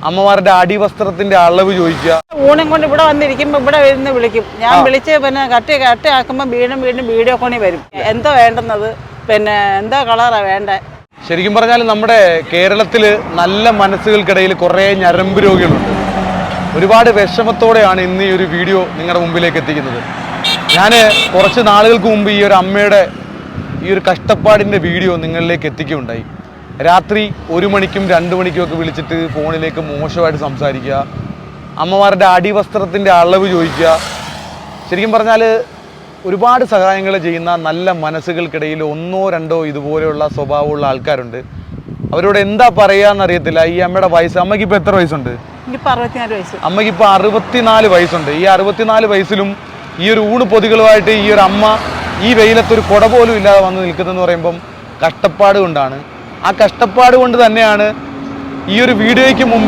അമ്മമാരുടെ അടിവസ്ത്രത്തിന്റെ അളവ് ചോദിക്കുക. ഊണും കൊണ്ട് ഇവിടെ വന്നിരിക്കുമ്പോൾ ഇവിടെ വരുന്ന വിളിക്കും. ഞാൻ വിളിച്ച് പിന്നെ കട്ടയാക്കുമ്പോൾ വീണ്ടും വീഡിയോ കോണിൽ വരും. എന്താ വേണ്ടുന്നത്, പിന്നെ എന്താ കളറാ വേണ്ടേ. ശരിക്കും പറഞ്ഞാൽ നമ്മുടെ കേരളത്തിൽ നല്ല മനസ്സുകൾക്കിടയിൽ കുറേ ഞരമ്പ് രോഗികളുണ്ട്. ഒരുപാട് വിഷമത്തോടെയാണ് ഇന്ന് ഈ ഒരു വീഡിയോ നിങ്ങളുടെ മുമ്പിലേക്ക് എത്തിക്കുന്നത്. ഞാൻ കുറച്ച് നാളുകൾക്ക് മുമ്പ് ഈ ഒരു അമ്മയുടെ ഈ ഒരു കഷ്ടപ്പാടിൻ്റെ വീഡിയോ നിങ്ങളിലേക്ക് എത്തിക്കുകയുണ്ടായി. രാത്രി 1 മണിക്കും 2 മണിക്കും ഒക്കെ വിളിച്ചിട്ട് ഫോണിലേക്ക് മോശമായിട്ട് സംസാരിക്കുക, അമ്മമാരുടെ അടിവസ്ത്രത്തിൻ്റെ അളവ് ചോദിക്കുക. ശരിക്കും പറഞ്ഞാൽ ഒരുപാട് സഹായങ്ങൾ ചെയ്യുന്ന നല്ല മനസ്സുകൾക്കിടയിൽ 1 or 2 ഇതുപോലെയുള്ള സ്വഭാവമുള്ള ആൾക്കാരുണ്ട്. അവരോട് എന്താ പറയുകയെന്നറിയത്തില്ല. ഈ അമ്മയുടെ വയസ്സ്, അമ്മയ്ക്ക് ഇപ്പോൾ എത്ര വയസ്സുണ്ട്? അമ്മയ്ക്ക് ഇപ്പോൾ 64 വയസ്സുണ്ട്. ഈ 64 വയസ്സിലും ഈ ഒരു ഊണ് പൊതികളുമായിട്ട് ഈ ഒരു അമ്മ ഈ വെയിലത്തൊരു കുട പോലും ഇല്ലാതെ വന്ന് നിൽക്കുന്നതെന്ന് പറയുമ്പം കഷ്ടപ്പാട് കൊണ്ടാണ്. ആ കഷ്ടപ്പാട് കൊണ്ട് തന്നെയാണ് ഈ ഒരു വീഡിയോയ്ക്ക് മുമ്പ്